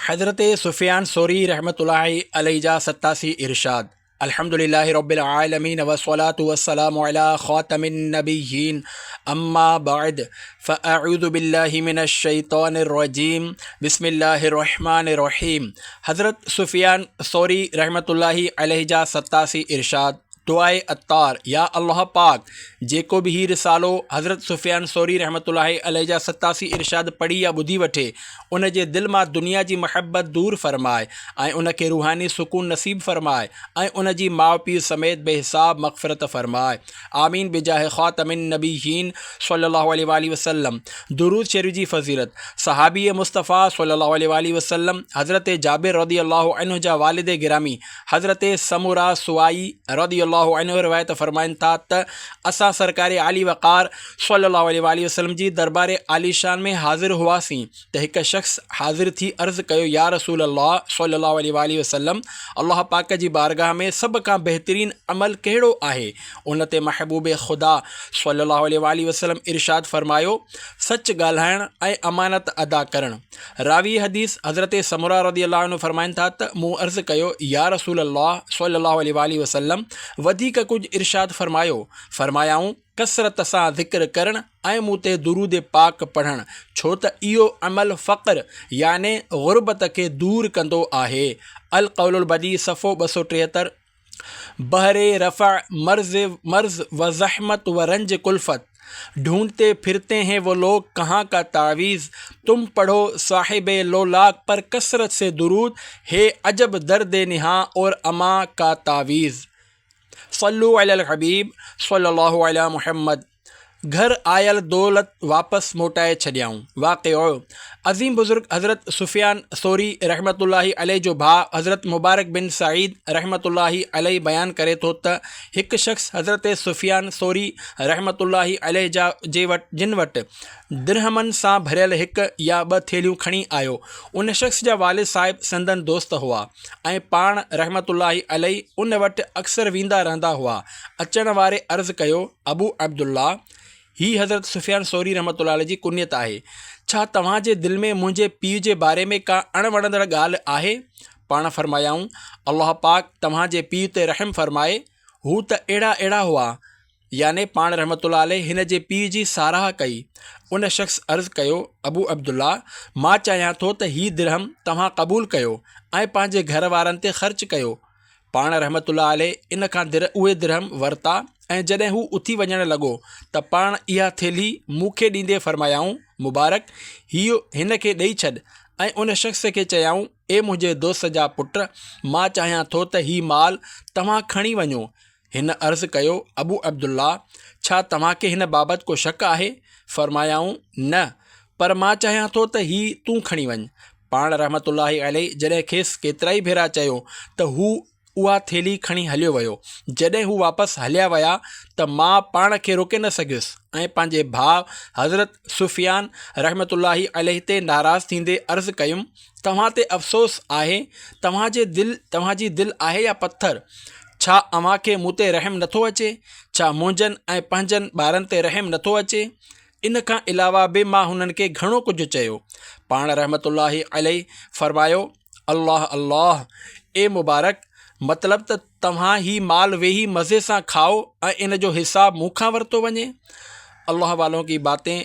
हज़रत सुफ़ियान सौरी रहमतुल्लाहि अलैहि जा 87 इरशाद। अल्हम्दुलिल्लाहि रब्बिल आलमीन वस्सलातु वस्सलामु अला ख़ातमिन नबिय्यीन अम्मा बअद फ़अऊज़ु बिल्लाहि मिनश शैतानिर रजीम बिस्मिल्लाहिर रहमानिर रहीम। हज़रत सुफ़ियान सौरी रहमतुल्लाहि अलैहि जा 87 इरशाद। दुआए अत्तार। या अल्लाह पाक जेको भी ही रिसालो हज़रत सुफ़ियान सौरी रहमतुल्लाहि अलैहि जा 87 इरशाद पढ़ी या ॿुधी वठे, उन जे दिल मां दुनिया जी महबत दूर फरमाए ऐं उन खे रूहानी सुकून नसीब फरमाए ऐं उन जी माउ पीउ समेत बेहिसाब मग़फ़िरत फरमाए। आमीन बिजाह ख़ातमिन नबिय्यीन सल्लल्लाहु अलैहि वसल्लम। दुरूद शरीफ़ जी फ़ज़ीलत। सहाबी मुस्तफ़ा सल्लल्लाहु अलैहि वसल्लम हज़रत जाबिर रज़ियल्लाहु अन्हु जा वालिद गिरामी हज़रत समूरा सुआई रज़ियल्लाहु अन्हु रिवायत फ़रमाइनि था त असां सरकार आली वक़ार सल्लल्लाहु अलैहि वसल्लम जी दरबार आलीशान में हाज़िर हुआसीं त हिकु शख़्स हाज़िर थी अर्ज़ु कयो, या रसूल अल्लाह सल्लल्लाहु अलैहि वसल्लम, अल्लाह पाक जी बारगाह में सभ खां बहितरीन अमल कहिड़ो आहे? उन ते महबूब ख़ुदा सल्लल्लाहु अलैहि वसल्लम इरशाद फ़रमायो, सच ॻाल्हाइणु ऐं अमानत अदा करणु। रावी हदीस हज़रत समूरा रज़ियल्लाहु अन्हु फ़रमाइनि था त मूं अर्ज़ु कयो, या रसूल अल्लाह सल्लल्लाहु अलैहि वसल्लम, वधीक कुझु इरशाद फ़रमायो। फ़रमायाऊं, कसरत सां ज़िक्र करणु ऐं मूं ते दुरूद पाक पढ़णु, छो त इहो अमल फ़क़्र याने ग़ुरबत खे दूर कंदो आहे। अल क़ौलुल बदी सफ़ो 273। बहरे रफ़ा मर्ज़ व ज़हमत व रंज कुल्फ़त, ढूंढते फिरते हैं वो लोग कहाँ का तावीज़। तुम पढ़ो साहिबे लोलाक पर कसरत से दुरूद, है अजब दर्द निहा और अमा का तावीज़। सल्लु अलल हबीब सल्लल्लाहु अलैहि मुहम्मद। घर आयल दौलत वापस मोटाए छॾियाऊं। वाक़िओ। अज़ीम बुज़ुर्ग हज़रत सुफ़ियान सौरी रहमतुल्लाहि अलैहि जो भाउ हज़रत मुबारक बिन सईद रहमतुल्लाहि अलैहि बयान करे थो त हिकु शख़्स हज़रत सुफ़ियान सौरी रहमतुल्लाहि अलैहि जिन वटि दिरहमनि सां भरियल हिकु या ॿ थेलियूं खणी आयो। उन शख़्स जा वालिद साहिब संदन दोस्त हुआ ऐं पाण रहमतुल्लाहि अलैहि उन वटि अक्सर वेंदा रहंदा हुआ। अचण वारे अर्ज़ु कयो, अबू अब्दुल्ला, ही हज़रत सुफ़ियान सौरी रहमतुल्लाहि अलैहि जी कुनियत आहे। छा तव्हांजे दिलि में मुंहिंजे पीउ जे बारे में का अणवणंदड़ ॻाल्हि आहे? पाण फ़रमायाऊं, अल्लाह पाक तव्हांजे पीउ ते रहम फ़रमाए, हू त अहिड़ा हुआ। याने पाण रहमतुल्लाहि अलैहि हिन जे पीउ जी साराह कई। उन शख़्स अर्ज़ु कयो, अबू अब्दुल्ला, मां चाहियां थो त ही दिरहम तव्हां क़बूल कयो ऐं पंहिंजे घर वारनि ते ख़र्च कयो। पाण रहमतुल्लाहि अलैहि इन खां उहे दिरहम वरिता ऐं जॾहिं हू उथी वञणु लॻो त पाण इहा थेली मूंखे ॾींदे फ़रमायाऊं, मुबारक, हिन खे ॾेई छॾ। ऐं उन शख़्स खे चयाऊं, ए मुंहिंजे दोस्त जा पुट, मां चाहियां थो त ही माल तव्हां खणी वञो। हिन अर्ज़ु कयो, अबू अब्दुल्ला, छा तव्हांखे हिन बाबति को शक आहे? फ़रमायाऊं, न, पर मां चाहियां थो त ही तूं खणी वञ। पाण रहमतुल्लाहि अलैहि जॾहिं खेसि केतिरा ई भेरा चयो त हू उहा थेली खणी हलियो वियो। जॾहिं हू वापसि हलिया विया त मां पाण खे रोके न सघियुसि ऐं पंहिंजे भाउ हज़रत सुफ़ियान रहमतुल्लाहि अलैहि ते नाराज़ थींदे अर्ज़ु कयुमि, तव्हां ते अफ़सोस आहे, तव्हांजी दिलि आहे या पत्थर? छा अव्हां खे मूं ते रहम नथो अचे? छा मुंहिंजनि ऐं पंहिंजनि ॿारनि ते रहम नथो अचे? इन खां अलावा बि मां हुननि खे घणो कुझु चयो। पाण रहमतुल्लाहि अलैहि फ़रमायो, अल्लाह अल्लाह, ए मुबारक, मतिलबु त तव्हां ही माल वेही मज़े सां खाओ ऐं इन जो हिसाब मूंखां वरितो वञे। अल्लाह वालों की बातें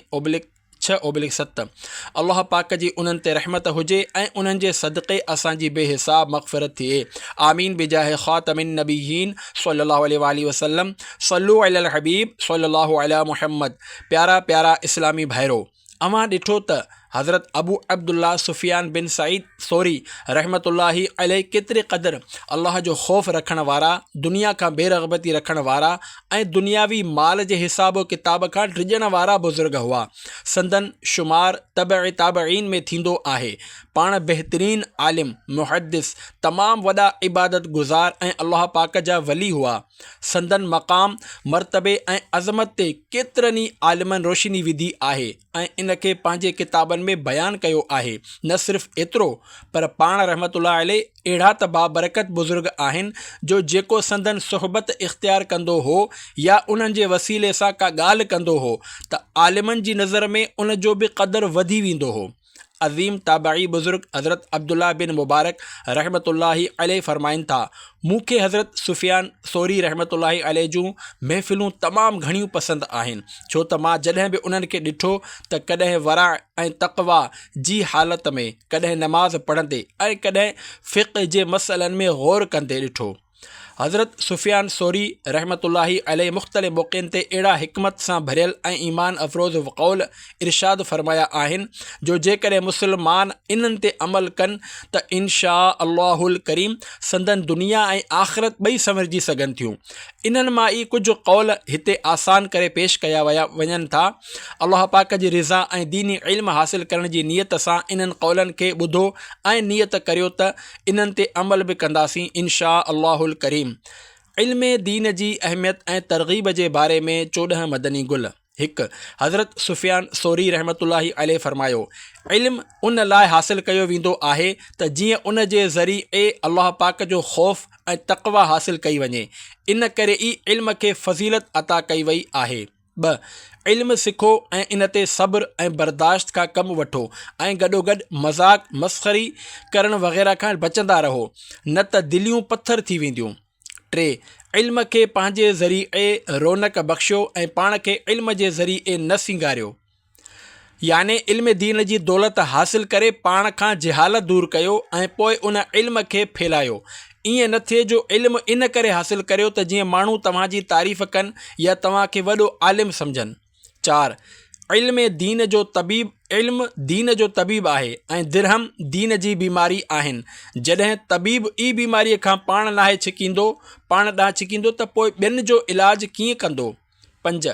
/6/7। अल्लाह पाक जी उन्हनि ते रहमत हुजे ऐं उन्हनि जे सदक़े असांजी बेहिसाब मग़फ़िरत थिए। आमीन बिजाह ख़ातमिन नबिय्यीन सल्लल्लाहु अलैहि वसल्लम। सल्लु अलल हबीब सल्लल्लाहु अलैहि मुहम्मद। प्यारा प्यारा इस्लामी भाइरो, अव्हां ॾिठो त हज़रत अबू अब्दुल्ला सुफ़ियान बिन सईद सौरी रहमतुल्लाहि अलैहि केतिरे क़दुरु अल्लाह जो ख़ौफ़ रखण वारा, दुनिया खां बेरग़बती रखण वारा ऐं दुनियावी माल जे हिसाब किताब खां डिॼण वारा बुज़ुर्ग हुआ। संदन शुमार तबअ ताबईन में थींदो आहे। पाण बहितरीन आलिम, मुहद्दिस, तमामु वॾा इबादत गुज़ार ऐं अल्लाह पाक जा वली हुआ। संदन मक़ाम, मर्तबे ऐं अज़मत ते केतिरनि ई आलिमनि रोशनी विधी आहे ऐं इन खे पंहिंजे किताबनि में बयानु कयो आहे। न सिर्फ़ु एतिरो, पर पाण रहमतुल्लाहि अलैहि अहिड़ा त बाबरकत बुज़ुर्ग आहिनि जो जेको संदन सुहबत इख़्तियार कंदो हो या उन्हनि जे वसीले सां का ॻाल्हि कंदो हो त आलिमनि जी नज़र में उन जो बि क़दुरु वधी वेंदो हो। अज़ीम ताबई बुज़ुर्ग हज़रत अब्दुल्ला बिन मुबारक रहमतुल्लाहि अलैहि फ़रमाइनि था, मूंखे हज़रत सुफ़ियान सौरी रहमतुल्लाहि अलैहि जूं महफ़िलूं तमामु घणियूं पसंदि आहिनि, छो त मां जॾहिं बि उन्हनि खे ॾिठो त कॾहिं वरा ऐं तक़वा जी हालत में, कॾहिं नमाज़ पढ़ंदे ऐं कॾहिं फ़िक़्ह जे मसइलनि में ग़ौर कंदे ॾिठो। हज़रत सुफ़ियान सौरी रहमतुल्लाहि अलैहि मुख़्तलिफ़ मौक़नि ते अहिड़ा हिकमत सां भरियल ऐं ईमान अफ़रोज़ क़ौल इरशाद फ़रमाया आहिनि जो जेकॾहिं मुस्लमान इन्हनि ते अमल कनि त इंशा अल्लाहुल करीम संदन दुनिया ऐं आख़िरत ॿई संवरजी सघनि थियूं। इन्हनि मां ई कुझु क़ौल हिते आसान करे पेश कया वञनि था। अल्लाह पाक जी रिज़ा ऐं दीनी इल्म हासिल करण जी नीयत सां इन्हनि क़ौलनि खे ॿुधो ऐं नियत करियो त इन्हनि ते अमल बि कंदासीं इंशा अल्लाहुल करीम। इल्म दीन जी अहमियत ऐं तरग़ीब जे बारे में 14 मदनी गुल। हिकु, हज़रत सुफ़ियान सौरी रहमतुल्लाहि अलैहि फ़रमायो, इल्म उन लाइ हासिल कयो वेंदो आहे त जीअं उन जे ज़रिए अल्लाह पाक जो ख़ौफ़ ऐं तक़वा हासिल कई वञे। इन करे ई इल्म खे फ़ज़ीलत अता कई वई आहे। 2, इल्म सिखो ऐं इन ते सब्र ऐं बर्दाश्त खां कमु वठो ऐं गॾोगॾु मज़ाक मस्ख़री करण वग़ैरह खां बचंदा रहो, न त दिलियूं पथर थी वेंदियूं। 3, इल्म खे पंहिंजे ज़रिए रौनक बख़्शियो ऐं पाण खे इल्म जे ज़रिए न सिंगारियो, याने इल्म दीन जी दौलत हासिल करे पाण खां जहालत दूर कयो ऐं पोइ उन इल्म खे फैलायो। ईअं न थिए जो इल्म इन करे हासिल करियो त जीअं माण्हू तव्हांजी तारीफ़ कनि या तव्हांखे वॾो आलिम सम्झनि। 4, इल्म दीन जो तबीब आहे ऐं दिरहम दीन जी बीमारी आहिनि। जॾहिं तबीब ई बीमारीअ खां पाण ॾांहुं छिकींदो त पोइ ॿियनि जो इलाज कीअं कंदो। 5,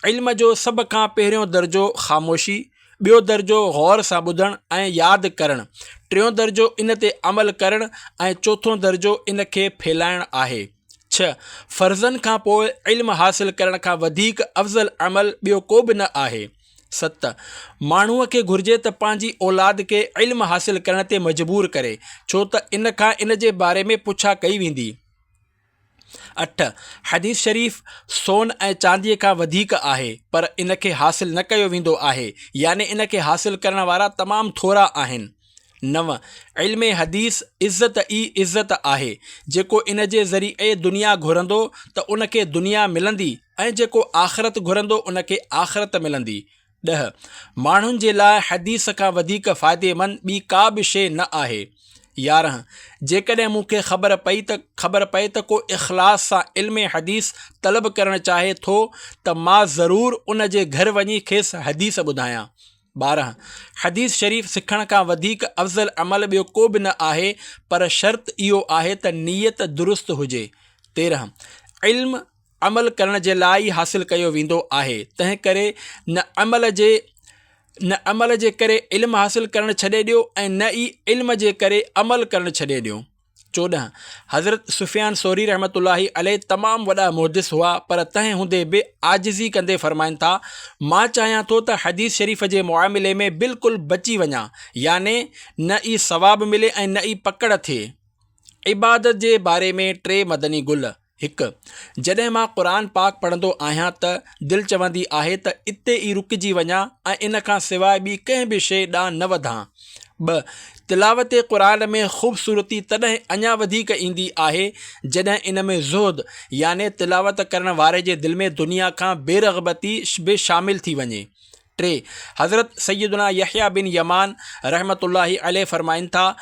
इल्म जो सभ खां पहिरियों दर्जो ख़ामोशी, ॿियो दर्जो ग़ौर सां ॿुधणु ऐं यादि करणु, टियों दर्जो इन ते अमल करणु ऐं चोथों दर्जो इन खे फैलाइणु आहे। 6, फ़र्ज़नि खां पोइ इल्म हासिल करण खां वधीक अफ़ज़ल अमल ॿियो को बि न आहे। 7, माण्हूअ खे घुरिजे त पंहिंजी औलाद खे इल्म हासिल करण ते मजबूर करे, छो त इन खां इन जे बारे में पुछा कई वेंदी। 8, हदीस शरीफ़ सोन ऐं चांदीअ खां वधीक आहे, पर इन खे हासिल न कयो वेंदो आहे, याने इन खे हासिल करण वारा तमामु थोरा आहिनि। 9, इल्म हदीस इज़्ज़त ई इज़्ज़त आहे। जेको इन जे ज़रिए दुनिया घुरंदो त उन खे दुनिया मिलंदी ऐं जेको आख़िरत घुरंदो उन खे आख़िरत मिलंदी। 10, माण्हुनि जे लाइ हदीस खां वधीक फ़ाइदेमंद ॿी का बि शइ न आहे। 11, जेकॾहिं मूंखे ख़बर पए त को इख़लास सां इल्म हदीस तलब करणु चाहे थो त मां ज़रूरु उन जे घर वञी खेसि हदीस ॿुधायां। 12, हदीस शरीफ़ सिखण खां वधीक अफ़ज़ल अमल ॿियो को बि न आहे, पर शर्त इहो आहे त नीयत दुरुस्त हुजे। 13, इल्म अमल करण जे लाइ हासिल कयो वेंदो आहे, तंहिं करे न अमल जे करे इल्म हासिल करणु छॾे ॾियो ऐं न ई इल्म जे करे अमल करणु छॾे ॾियो। 14, हज़रत सुफ़ियान सौरी रहमतुल्लाहि अलैहि तमामु वॾा मुहदिस हुआ, पर तंहिं हूंदे बि आजिज़ी कंदे फ़रमाइनि था, मां चाहियां थो त हदीस शरीफ़ जे मुआमिले में बिल्कुलु बची वञा, याने न ई सवाब मिले ऐं न ई पकड़ थिए। इबादत जे बारे में 3 मदनी गुल। 1, जॾहिं मां क़ुरान पाक पढ़ंदो आहियां त दिलि चवंदी आहे त इते ई रुकिजी वञा ऐं इन खां सवाइ ॿी कंहिं बि शइ ॾांहुं न वधां। 2, तिलावत क़ुरान में ख़ूबसूरती तॾहिं अञा वधीक ईंदी आहे जॾहिं इन में ज़ुहद, याने तिलावत करण वारे जे दिलि में दुनिया खां बेरग़बती बि शामिल थी वञे। 3, हज़रत सैयदना यहया बिन यमान रहमतुल्लाहि अलैहि फ़रमाइनि था,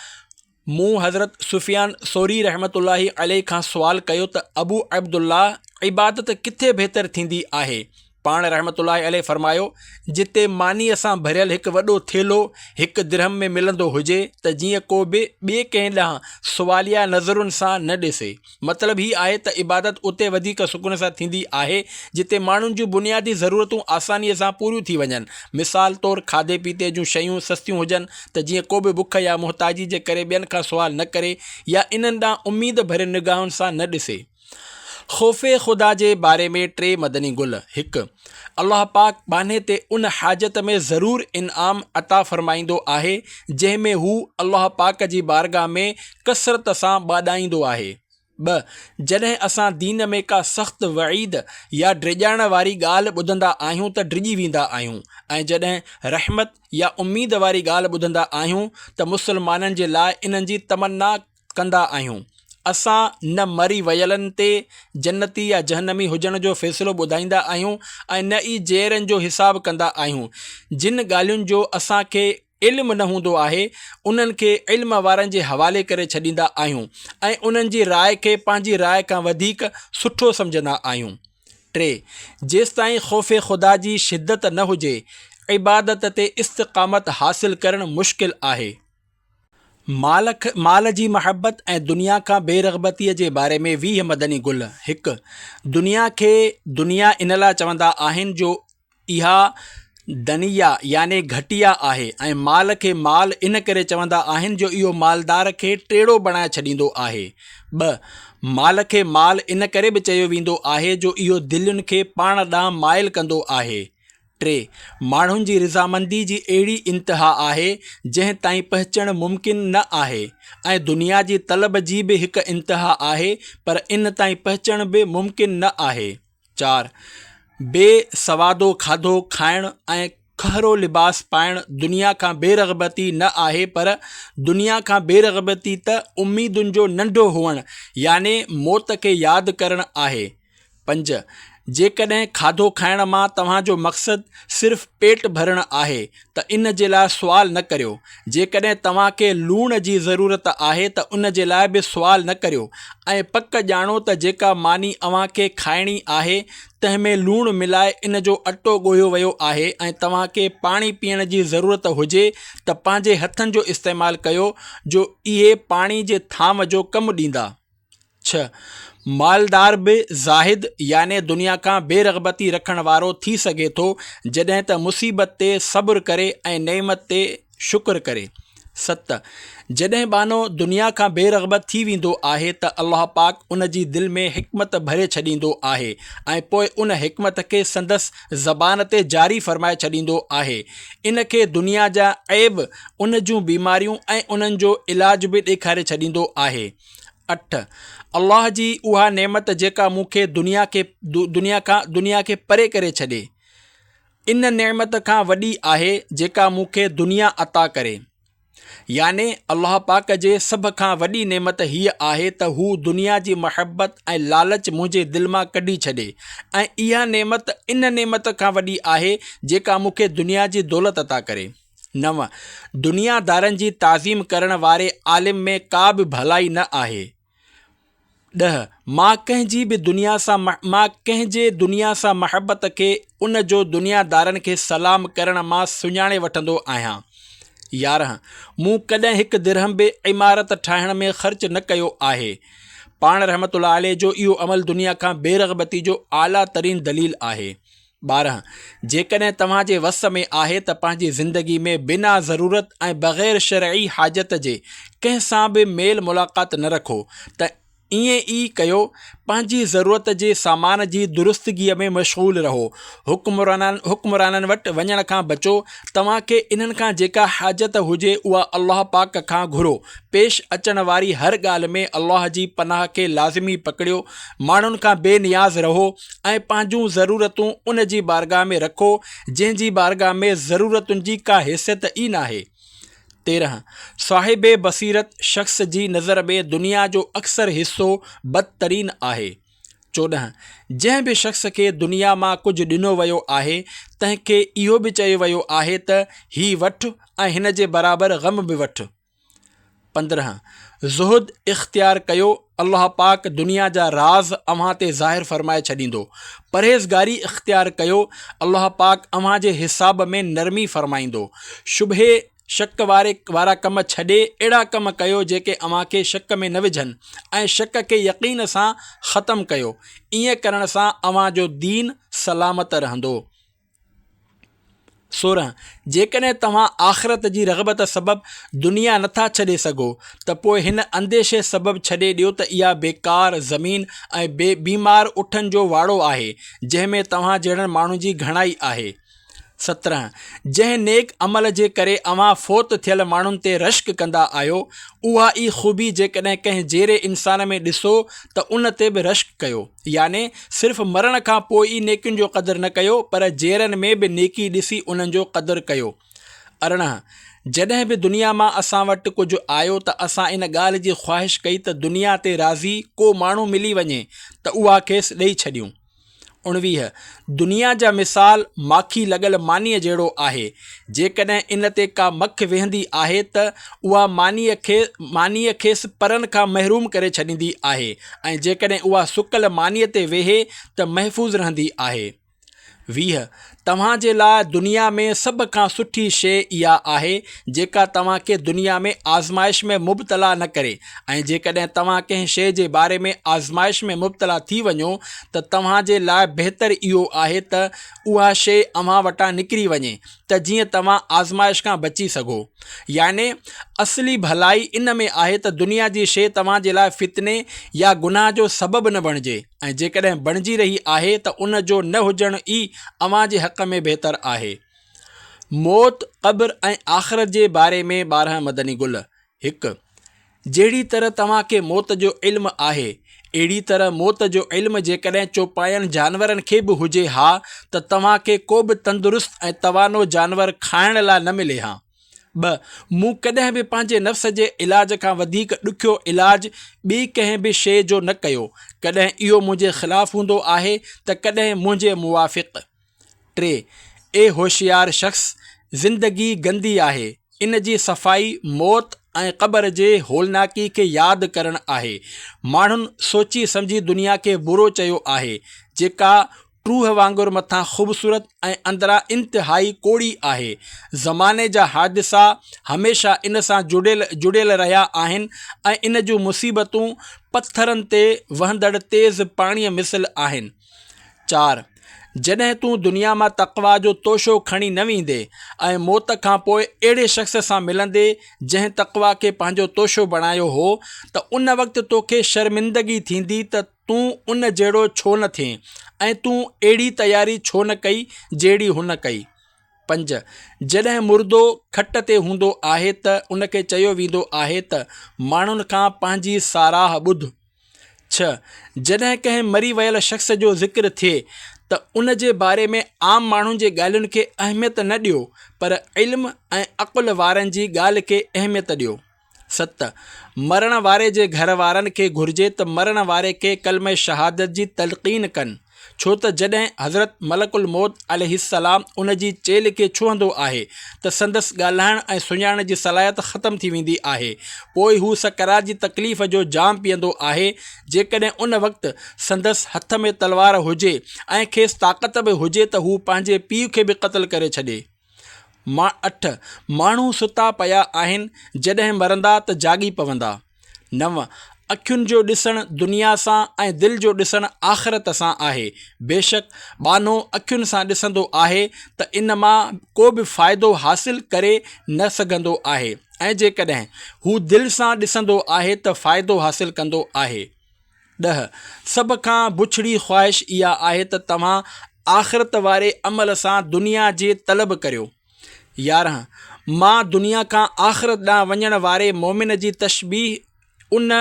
मूं हज़रत सुफ़ियान सौरी रहमतुल्लाहि अलैहि खां सुवालु कयो त अबू अब्दुल्ला, इबादत किथे बहितर थींदी आहे? पाण रहमतुल्लाहि अलैहि फ़रमायो, जिते मानीअ सां भरियल हिकु वॾो थेलो हिकु दिरहम में मिलंदो हुजे त जीअं को बि ॿिए कंहिं ॾांहुं सुवालिया नज़रुनि सां न ॾिसे। मतिलबु हीअ आहे त इबादत उते वधीक सुकून सां थींदी आहे जिते माण्हुनि जूं बुनियादी ज़रूरतूं आसानीअ सां पूरियूं थी वञनि। मिसाल तौरु खाधे पीते जूं शयूं सस्तियूं हुजनि त जीअं को बि बुख या मुहताजी जे करे ॿियनि खां सुवाल न करे या इन्हनि ॾांहुं उमीद भरियल निगाहुनि सां न ॾिसे। ख़ौफ़े ख़ुदा जे बारे में 3 मदनी गुल। 1, अल्लाह पाक बाने ते उन हाजत में ज़रूरु इनाम अता फ़रमाईंदो आहे जंहिंमें हू अल्लाह पाक जी बारगाह में कसरत सां ॿाॾाईंदो आहे। ॿ, जॾहिं असां दीन में का सख़्तु वईद या ड्रिॼाइण वारी ॻाल्हि ॿुधंदा आहियूं त ड्रिॼी वेंदा आहियूं, ऐं जॾहिं रहमत या उम्मीद वारी ॻाल्हि ॿुधंदा आहियूं त मुस्लमाननि जे लाइ इन्हनि जी तमन्ना कंदा आहियूं। असां न मरी वयलनि ते जन्नती या जहन्नमी हुजण जो फ़ैसिलो ॿुधाईंदा आहियूं ऐं न ई जेरनि जो हिसाबु कंदा आहियूं। जिन ॻाल्हियुनि जो असांखे इल्मु न हूंदो आहे उन्हनि खे इल्म वारनि जे हवाले करे छॾींदा आहियूं ऐं उन्हनि जी राय खे पंहिंजी राय खां वधीक सुठो सम्झंदा आहियूं। टे, जेसिताईं ख़ौफ़ ख़ुदा जी शिदत न हुजे इबादत ते इस्तिक़ामत हासिल करणु मुश्किल आहे। माल जी महबत ऐं दुनिया खां बेरग़बतीअ जे बारे में 20 मदनी गुल। हिकु, दुनिया इन लाइ चवंदा आहिनि जो इहा दनिया याने घटिया आहे ऐं माल खे माल इन करे चवंदा आहिनि जो इहो मालदार खे टेढ़ो बणाए छॾींदो आहे। ॿ, माल खे माल इन करे बि चयो वेंदो आहे जो इहो दिलयुनि खे पाण ॾांहुं माइल कंदो आहे। टे, माण्हुनि जी रज़ामंदी जी अहिड़ी इंतिहा आहे जंहिं ताईं पहुचणु मुमकिन न आहे ऐं दुनिया जी तलब जी बि हिकु इंतिहा आहे पर इन ताईं पहुचणु बि मुमकिन न आहे। चार, बेसवादो खाधो खाइणु ऐं खहरो लिबास पाइणु दुनिया खां बेरग़बती न आहे पर दुनिया खां बेरग़बती त उम्मीदुनि जो नंढो हुअणु याने मौत खे यादि करणु आहे। पंज, जेकॾहिं खाधो खाइण मां तव्हांजो मक़सदु सिर्फ़ु पेट भरणु आहे त इन जे लाइ सुवाल न करियो। जेकॾहिं तव्हांखे लूण जी ज़रूरत आहे त उन जे लाइ बि सुवाल न करियो ऐं पक ॼाणो त जेका मानी अव्हांखे खाइणी आहे तंहिं में लूणु मिलाए इन जो अटो ॻोहियो वियो आहे ऐं तव्हांखे पाणी पीअण जी ज़रूरत हुजे त पंहिंजे हथनि जो इस्तेमालु कयो जो इहे पाणी जे थाम जो कमु ॾींदा। छह, मालदार बि ज़ाहिद याने दुनिया खां बेरग़बती रखण वारो थी सघे थो जॾहिं त मुसीबत ते सब्र करे ऐं नेमत ते शुक्र करे। सत, जॾहिं बानो दुनिया खां बेरग़बत थी वेंदो आहे त अल्लाह पाक उन जी दिलि में हिकमत भरे छॾींदो आहे ऐं पोइ उन हिकमत खे संदसि ज़बान ते जारी फ़रमाए छॾींदो आहे। इन खे दुनिया जा ऐब, उन जूं बीमारियूं ऐं उन्हनि जो इलाज बि ॾेखारे छॾींदो आहे। अठ, अल्लाह जी उहा नेमत जेका मूंखे दुनिया खे परे करे छॾे इन नेमत खां वॾी आहे जेका मूंखे दुनिया अता करे। याने अल्लाह पाक जे सभ खां वॾी नेमत हीअ आहे त हू दुनिया जी महबत ऐं लालच मुंहिंजे दिलि मां कढी छॾे ऐं इहा नेमत इन नेमत खां वॾी आहे जेका मूंखे दुनिया जी दौलत अता करे। नव, दुनियादारनि जी ताज़ीम करण वारे आलिम में का बि भलाई न आहे। 10, मां कंहिंजे दुनिया सां महबत खे उन जो दुनियादारनि खे सलाम करण मां सुञाणे वठंदो आहियां। 11, मूं कॾहिं हिकु दिरहम बि इमारत ठाहिण में ख़र्च न कयो आहे। पाण रहमतुल्लाह अलैह जो इहो अमल दुनिया खां बेरग़बती जो आला तरीन दलील आहे। 12, जेकॾहिं तव्हांजे वस में आहे त पंहिंजी ज़िंदगी में बिना ज़रूरत ऐं बग़ैर शरई हाजत जे कंहिं सां बि मेल मुलाक़ात न रखो त ईअं ई कयो। पंहिंजी ज़रूरत जे सामान जी दुरुस्तगीअ में मशग़ूल रहो। हुक्मराननि वटि वञण खां बचो। तव्हांखे इन्हनि खां जेका हाजत हुजे उहा अल्लाह पाक खां घुरो। पेश अचण वारी हर ॻाल्हि में अल्लाह जी पनाह खे लाज़िमी पकड़ियो। माण्हुनि खां बेनियाज़ रहो ऐं पंहिंजूं ज़रूरतूं उन जी बारगाह में रखो जंहिंजी बारगाह में ज़रूरतुनि जी का हैसियत ई नाहे। 13, साहिबे बसीरत शख़्स जी नज़र में दुनिया जो अक्सर हिस्सो बदतरीन आहे। 14, जंहिं बि शख़्स खे दुनिया मां कुझु ॾिनो वियो आहे तंहिंखे इहो बि चयो वियो आहे त हीउ वठि ऐं हिन जे बराबरि ग़म बि वठि। 15, ज़ुहद इख़्तियार कयो। अल्लाह पाक दुनिया जा राज़ अव्हां ते ज़ाहिर फ़रमाए छॾींदो। परहेज़गारी इख़्तियार कयो। अल्लाह पाक अव्हां जे हिसाब में नरमी फ़रमाईंदो। शुबहे शक वारा कम छॾे अहिड़ा कम कयो जेके अव्हांखे शक में न विझनि ऐं शक खे यक़ीन सां ख़तमु कयो। ईअं करण सां अव्हांजो दीन सलामत रहंदो। 16, जेकॾहिं तव्हां आख़िरत जी रग़बत सबबि दुनिया नथा छॾे सघो त पोइ हिन अंदेशे सबबि छॾे ॾियो त इहा बेकार ज़मीन ऐं बीमार उठनि जो वाड़ो आहे जंहिंमें तव्हां जहिड़नि माण्हुनि जी घणाई आहे। 17 जंहिं नेक अमल जे करे अव्हां फ़ौत थियल माण्हुनि ते रश्क कंदा आहियो, उहा ई ख़ूबी जेकॾहिं कंहिं जहिड़े इंसान में ॾिसो त उन ते बि रश्क कयो। याने सिर्फ़ु मरण खां पोइ ई नेकियुनि जो क़दुरु न कयो, पर जेरनि में बि नेकी ॾिसी उन्हनि जो क़दुरु कयो। 18 जॾहिं बि दुनिया मां असां वटि कुझु आयो त असां इन ॻाल्हि जी ख़्वाहिश कई त दुनिया ते राज़ी को माण्हू मिली वञे त उहा खेसि ॾेई छॾियूं। 19 दुनिया जा मिसाल माखी लॻल मानीअ जहिड़ो आहे। जेकॾहिं इन ते का मख वेहंदी आहे त उहा मानीअ खेसि परनि खां महरूम करे छॾींदी आहे, ऐं जेकॾहिं उहा सुकल मानीअ ते वेहे त महफ़ूज़ रहंदी आहे। 20 तव्हां जे लाइ दुनिया में सभ खां सुठी शइ इहा आहे जेका तव्हांखे दुनिया में आज़माइश में मुब्तला न करे, ऐं जेकॾहिं तव्हां कंहिं शइ जे बारे में आज़माइश में मुब्तला थी वञो त तव्हां जे लाइ बहितर इहो आहे त उहा शइ अव्हां वटां निकिरी वञे त जीअं तव्हां आज़माइश खां बची सघो। याने असली भलाई इन में आहे त दुनिया जी शइ तव्हां जे लाइ फितने या गुनाह जो सबबु न बणिजे, ऐं जेकॾहिं बणिजी रही आहे त उन जो न हुजणु ई अव्हां जे हक़ में बहितर आहे। मौत, क़ब्र ऐं आख़िरत जे बारे में 12 मदनी गुल। 1 जहिड़ी तरह तव्हांखे मौत जो इल्मु आहे, अहिड़ी तरह मौत जो इल्मु जेकॾहिं चौपायनि जानवरनि खे बि हुजे हा त तव्हांखे को बि तंदुरुस्त ऐं तवानो जानवर खाइण लाइ न मिले हा। 2 मूं कॾहिं बि पंहिंजे नफ़्स जे इलाज खां वधीक ॾुखियो इलाज ॿी कंहिं बि शइ जो न कयो, कॾहिं इहो मुंहिंजे ख़िलाफ़ु हूंदो आहे त कॾहिं मुंहिंजे मुवाफ़िक़। 3 ए होशियार शख़्स, ज़िंदगी गंदी आहे, इन जी सफ़ाई मौत ऐं क़ब्र जे होलनाकी खे यादि करणु आहे। माण्हुनि सोची सम्झी दुनिया खे बुरो चयो आहे, जेका ट्रूह वांगुरु मथां ख़ूबसूरत ऐं अंदरां इंतिहाई कोड़ी आहे। ज़माने जा हादिसा हमेशह इन सां जुड़ियल रहिया आहिनि, ऐं इन जूं मुसीबतूं पथरनि ते वहंदड़ तेज़ पाणीअ मिसल आहिनि। 4 जॾहिं तूं दुनिया मां तक़वा जो तोशो खणी न वेंदे ऐं मौत खां पोइ अहिड़े शख़्स सां मिलंदे जंहिं तक़वा खे पंहिंजो तोशो बणायो हो, त उन वक़्तु तोखे शर्मिंदगी थींदी त तूं उन जहिड़ो छो न थिए, ऐं तूं अहिड़ी तयारी छो न कई जहिड़ी हुन कई। 5 जॾहिं मुर्दो खट ते हूंदो आहे त उनखे चयो वेंदो आहे त माण्हुनि खां पंहिंजी साराह ॿुध। 6 जॾहिं कंहिं मरी वियल शख़्स जो ज़िक्र थिए त उन जे बारे में आम माण्हुनि जे ॻाल्हियुनि खे अहमियत न ॾियो, पर इल्म ऐं अक़ुल वारनि जी ॻाल्हि खे अहमियत ॾियो। 7 मरण वारे जे घर वारनि खे घुरिजे त मरण वारे खे कलमे शहादत जी तलक़ीन कनि, छो त जॾहिं हज़रत मलकुल मौत अलैहिस्सलाम उन जी चेल खे छुहंदो आहे त संदसि ॻाल्हाइण ऐं सुञाणण जी सलाहियत ख़तमु थी वेंदी आहे। पोइ हू सकरात जी तकलीफ़ जो जाम पीअंदो आहे। जेकॾहिं उन वक़्तु संदसि हथ में तलवार हुजे ऐं खेसि ताक़त बि हुजे त हू पंहिंजे पीउ खे बि क़त्ल करे छॾे। 8 माण्हू सुता पिया आहिनि, जॾहिं मरंदा त जागी पवंदा। 9 अखियुनि जो ॾिसणु दुनिया सां ऐं दिलि जो ॾिसणु आख़िरत सां आहे। बेशक बानो अखियुनि सां ॾिसंदो आहे त इन मां को बि फ़ाइदो हासिलु करे न सघंदो आहे, ऐं जेकॾहिं हू दिलि सां ॾिसंदो आहे त फ़ाइदो हासिलु कंदो आहे। 10 सभ खां बुछड़ी ख़्वाहिश इहा आहे त तव्हां आख़िरत वारे अमल सां दुनिया जे तलब करियो। 11 मां दुनिया खां आख़िरत ॾांहुं वञण वारे मोमिन जी तशबीह उन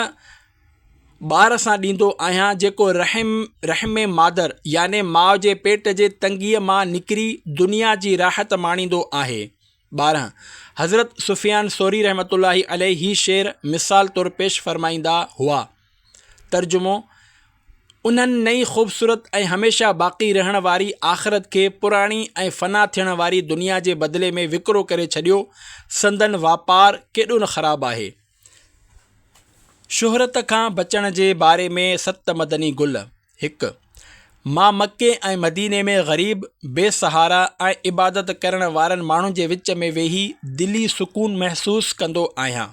ॿार सां ॾींदो आहियां जेको रहम मादर याने माउ जे पेट जे तंगीअ मां निकिरी दुनिया जी राहत माणींदो आहे। 12 हज़रत सुफ़ियान सौरी रहमतुल्लाहि अलैहि ही शेर मिसाल तौर पेश फरमाईंदा हुआ। तर्जुमो उन्हनि नई ख़ूबसूरत ऐं हमेशह बाक़ी रहण वारी आख़िरत खे पुराणी ऐं फ़ना थियण वारी दुनिया जे बदिले में विकिरो करे छॾियो। संदन वापारु केॾो न ख़राबु आहे। शुहरत खां बचण जे बारे में 7 मदनी गुल। 1 मां मके ऐं मदीने में ग़रीब, बेसहारा ऐं इबादत करण वारनि माण्हुनि जे विच में वेही दिली सुकून महसूसु कंदो आहियां।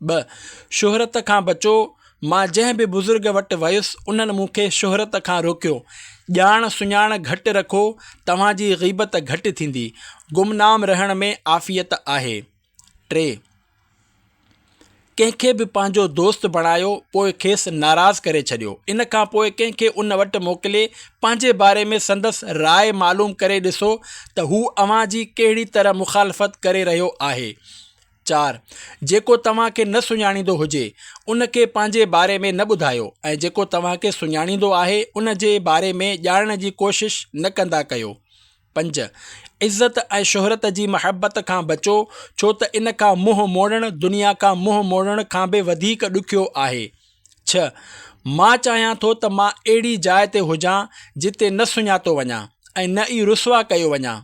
2 शुहरत खां बचो, मां जंहिं बि बुज़ुर्ग वटि वयुसि उन्हनि मूंखे शुहरत खां रोकियो। ॼाण सुञाण घटि रखो, तव्हांजी ग़ीबत घटि थींदी, गुमनाम रहण में आफ़ियत आहे। 3 कंहिंखे बि पंहिंजो दोस्त बणायो पोइ खेसि नाराज़ करे छॾियो। इन खां पोइ कंहिंखे उन वटि मोकिले पंहिंजे बारे में संदसि राय मालूम करे ॾिसो त हू अव्हां जी कहिड़ी तरह मुखालफ़त करे रहियो आहे। 4. जेको तव्हांखे न सुञाणींदो हुजे उन खे पंहिंजे बारे में न ॿुधायो ऐं जेको तव्हांखे सुञाणींदो आहे उन जे बारे में ॼाणण जी कोशिश न कंदा कयो। 5. इज़त ऐं शोहरत जी महबत खां बचो छो त इन खां मुंहुं मोड़णु दुनिया खां मुंहुं मोड़ण खां बि वधीक ॾुखियो आहे। 6. मां चाहियां थो त मां अहिड़ी जाइ ते हुजां जिते न सुञातो वञा ऐं न ई रुसवा कयो वञा।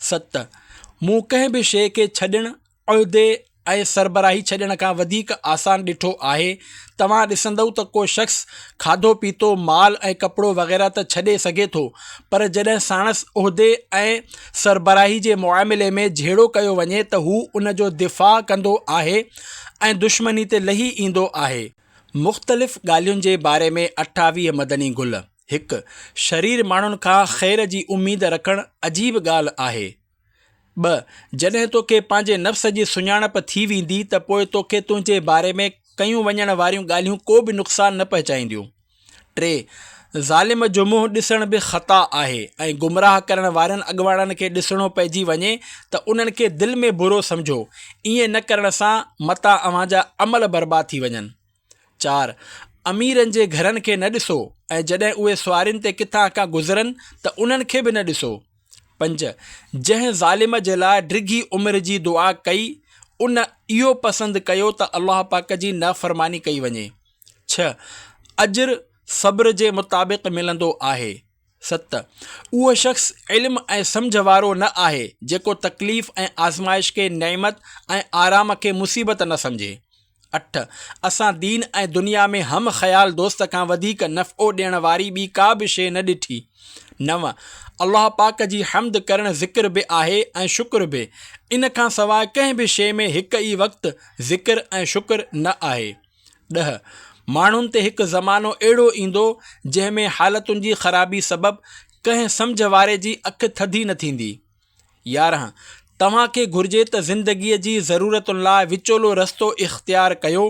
7. मूं कंहिं बि शइ खे छॾणु उहिदे ऐं सरबराही छॾण खां वधीक आसान ॾिठो आहे। तव्हां ॾिसंदव त को शख़्स खाधो पीतो माल ऐं कपिड़ो वग़ैरह त छॾे सघे थो, पर जॾहिं साणसि उहिदे ऐं सरबराही जे मुआमिले में झेड़ो कयो वञे त हू उन जो दिफ़ा कंदो आहे ऐं दुश्मनी ते लही ईंदो आहे। मुख़्तलिफ़ ॻाल्हियुनि जे बारे में 28 मदनी गुल। 1. शरीर माण्हुनि खां ख़ैर जी उमेद रखणु अजीब ॻाल्हि आहे। 2. जॾहिं तोखे पंहिंजे नफ़्स जी सुञाणप थी वेंदी त पोइ तोखे तुंहिंजे बारे में कयूं वञण वारियूं ॻाल्हियूं को बि नुक़सान न पहुचाईंदियूं। 3. ज़ालिम जो मुंहुं ॾिसण बि ख़ता आहे ऐं गुमराह करण वारनि अॻुवाणनि खे ॾिसणो पइजी वञे त उन्हनि खे दिलि में बुरो सम्झो। ईअं न करण सां मता अव्हां जा अमल बर्बाद थी वञनि। 4. अमीरनि जे घरनि खे न ॾिसो ऐं जॾहिं उहे सुवारियुनि ते किथां खां गुज़रनि त उन्हनि खे बि न ॾिसो। 5. जंहिं ज़ालिम जे लाइ डिघी उमिरि जी दुआ कई उन इहो पसंदि कयो त अल्लाह पाक जी नाफ़रमानी कई वञे। 6. अजर सब्र जे मुताबिक़ मिलंदो आहे। 7. उहो शख़्स इल्म ऐं सम्झ वारो न आहे जेको तकलीफ़ ऐं आज़माइश खे नेमत ऐं आराम खे मुसीबत न सम्झे। 8. असां दीन ऐं दुनिया में हम ख़याल दोस्त खां वधीक नफ़ो ॾियण वारी ॿी का बि शइ न ॾिठी। 9. अल्लाह पाक जी हम्द करणु ज़िक्र बि आहे ऐं शुक्र बि। इन खां सवाइ कंहिं बि शइ में हिकु ई वक़्तु ज़िक्र ऐं शुक्र न आहे। 10. माण्हुनि ते हिकु ज़मानो अहिड़ो ईंदो जंहिंमें हालतुनि जी ख़राबी सबबि कंहिं सम्झ वारे जी अखि थधी न थींदी। 11. तव्हांखे घुर्जे त ज़िंदगीअ जी ज़रूरतुनि लाइ विचोलो रस्तो इख़्तियार कयो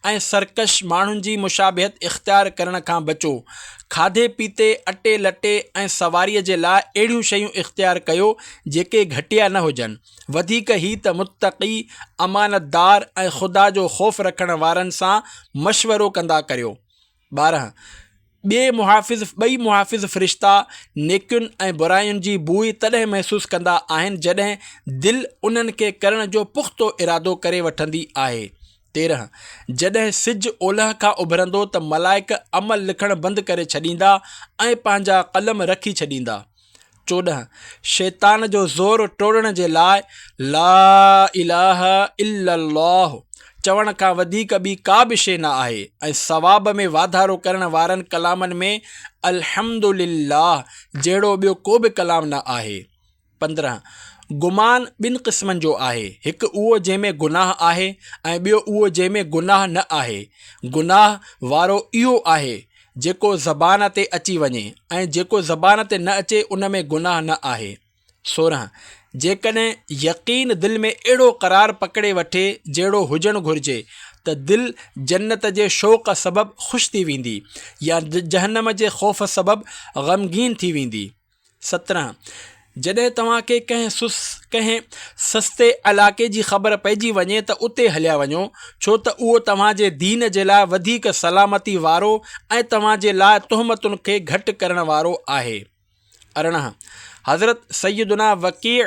ऐं सरकश माण्हुनि जी मुशाबिहत इख़्तियार करण खां बचो। खाधे पीते अटे लटे ऐं सवारीअ जे लाइ अहिड़ियूं शयूं इख़्तियार कयो जेके घटिया न हुजनि। वधीक ई त मुत्तक़ी अमानतदार ऐं ख़ुदा जो ख़ौफ़ रखण वारनि सां मशवरो कंदा करियो। 12. ॿई मुहाफ़िज़ फ़रिश्ता नेकियुनि ऐं बुरायुनि जी बुई तॾहिं महसूसु कंदा आहिनि जॾहिं दिलि उन्हनि खे करण जो पुख़्तो इरादो करे वठंदी आहे। 13. जॾहिं सिज ओलह खां उभरंदो त मलाइक अमल लिखणु बंदि करे छॾींदा ऐं पंहिंजा क़लम रखी छॾींदा। 14. शैतान जो ज़ोर टोड़ण जे लाइ ला इलाहा इल्लल्लाह चवण खां वधीक ॿी का बि शइ न आहे ऐं सवाब में वाधारो करण वारनि कलामनि में अल्हम्दुलिल्लाह जहिड़ो ॿियो को बि कलाम न आहे। 15. गुमान ॿिनि क़िस्मनि जो आहे, हिकु उहो जंहिंमें गुनाह आहे ऐं ॿियो उहो जंहिंमें गुनाह न आहे। गुनाह वारो इहो आहे जेको ज़बान ते अची वञे ऐं जेको ज़बान ते न अचे उन में गुनाह न आहे। 16. जेकॾहिं यकीन दिलि में अहिड़ो क़रार पकड़े वठे जहिड़ो हुजणु घुरिजे त दिलि जन्नत जे शौक़ सबबि ख़ुशि थी वेंदी या जहन्नम जे ख़ौफ़ सबबि ग़मगीन थी वेंदी। 17. जॾहिं तव्हांखे कंहिं सस्ते इलाइक़े जी ख़बर पइजी वञे त उते हलिया वञो छो त उहो तव्हांजे दीन जे लाइ वधीक सलामती वारो ऐं तव्हांजे लाइ तुहमतुनि खे घटि करण वारो आहे। 18. हज़रत सैयदुना वकीअ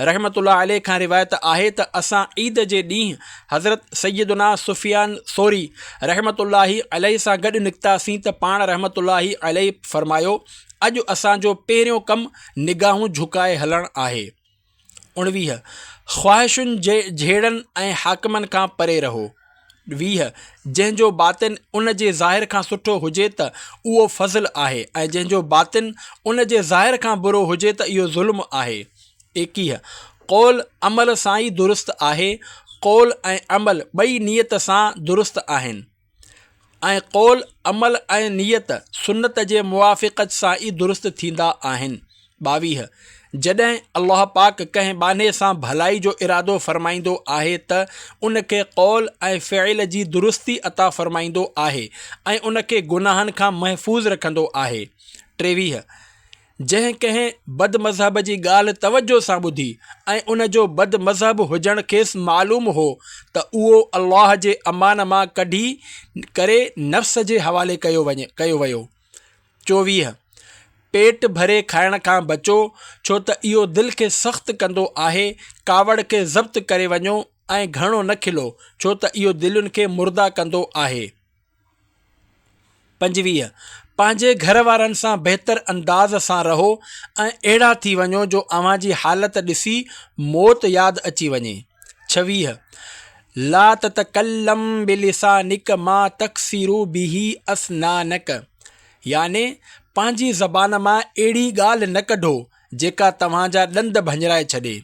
रहमतुल्लाह अलैह खां रिवायत आहे त असां ईद जे ॾींहुं हज़रत सैयदुना सुफ़ियान सौरी रहमतुल्लाही अलैह सां गॾु निकितासीं त पाण रहमतुल्लाही अलैह फरमायो, अॼु असांजो पहिरियों कमु निगाहूं झुकाए हलणु आहे। 19. ख़्वाहिशुनि जे झेड़नि ऐं हाकिमनि खां परे रहो। 20. जंहिंजो बातिन उन जे ज़ाहिर खां सुठो हुजे त उहो फ़ज़ल आहे ऐं जंहिंजो बातिन उन जे ज़ाहिर खां बुरो हुजे त इहो ज़ुल्म आहे। 21. क़ौल अमल सां ई दुरुस्त आहे, क़ौल ऐं अमल ॿई नियत सां दुरुस्त आहिनि ऐं क़ौल अमल ऐं नियत सुन्नत जे मुवाफ़िक़त सां ई दुरुस्त थींदा आहिनि। 22. जॾहिं अल्लाह पाक कंहिं बाने सां भलाई जो इरादो फ़रमाईंदो आहे त उनखे क़ौल ऐं फ़इल जी दुरुस्ती अता फ़रमाईंदो आहे ऐं उनखे गुनाहनि खां महफ़ूज़ रखंदो आहे। 23 जंहिं कंहिं बदमज़हब जी ॻाल्हि तवजो सां ॿुधी ऐं उन जो बदमज़हब हुजण खेसि मालूम हो त उहो अल्लाह जे अमान मां कढी करे नफ़्स जे हवाले कयो वियो। 24 पेट भरे खाइण खां बचो, छो त इहो दिलि खे सख़्तु कंदो आहे। कावड़ खे ज़ब्त करे वञो ऐं घणो न खिलो, छो त इहो दिलुनि खे मुर्दा कंदो आहे। 25 पंहिंजे घर वारनि सां बहितर अंदाज़ सां रहो ऐं अहिड़ा थी वञो जो अव्हां जी हालत ॾिसी मौत यादि अची वञे। 26 ला ततकल्लम बिलिसानिक मा तकसीरू बिही असनानक, याने पंहिंजी ज़बान मां अहिड़ी ॻाल्हि न कढो जेका तव्हांजा ॾंद भंजराए छॾे।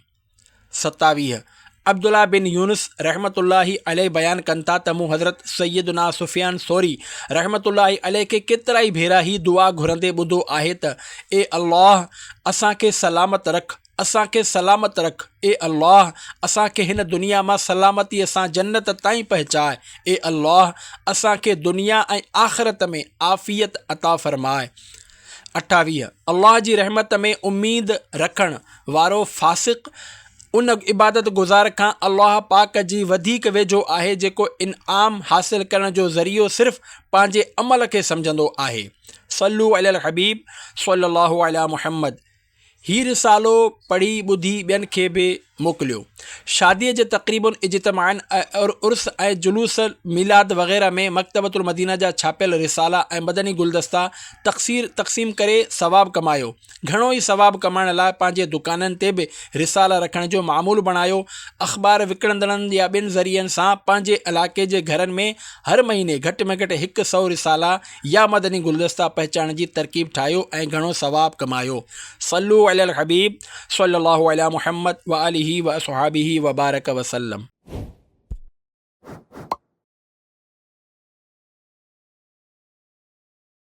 27 अब्दुल्ला बिन यूनुस रहमतुल्लाहि अलैह बयानु कनि था त मूं हज़रत सैयदना सुफ़ियान सौरी रहमतुल्लाहि अलैह खे केतिरा ई भेरा ही दुआ घुरंदे ॿुधो आहे त ए अल्लाह असांखे सलामत रख, असांखे सलामत रख, ए अल्लाह असांखे हिन दुनिया मां सलामतीअ सां जन्नत ताईं पहुचाए, ए अल्लाह असांखे दुनिया ऐं आख़िरत में आफ़ियत अता फ़रमाए। 28 अल्लाह जी रहमत में उम्मीद रखण वारो फ़ासिक़ उन इबादत गुज़ार खां अल्लाह पाक जी वधीक वेझो आहे जेको इनाम हासिल करण जो ज़रियो सिर्फ़ु पंहिंजे अमल खे सम्झंदो आहे। सल्लू अलल हबीब सल्लल्लाहु अला मुहम्मद। ही रिसालो पढ़ी ॿुधी ॿियनि खे बि मोकिलियो। शादीअ जे तक़रीबुनि इज्तिमाइन और उर्स ऐं जुलूस मिलाद वग़ैरह में मकतबतुल मदीना जा छापियल रिसाला ऐं मदनी गुलदस्ता तक़सीम करे सवाब कमायो। घणो ई सवाब कमाइण लाइ पंहिंजे दुकाननि ते बि रिसाला रखण जो मामूल बणायो। अख़बार विकिणंदड़नि या ॿियनि ज़रियनि सां पंहिंजे इलाइक़े जे घरनि में हर महीने घटि में घटि 100 रिसाला या मदनी गुलदस्ता पहुचाइण जी तरकीब ठाहियो ऐं घणो सवाब कमायो। सल्लू अलल हबीब सल्लल्लाहु अला मुहम्मद व आलिही व असहाबिही व बारक वसल्लम।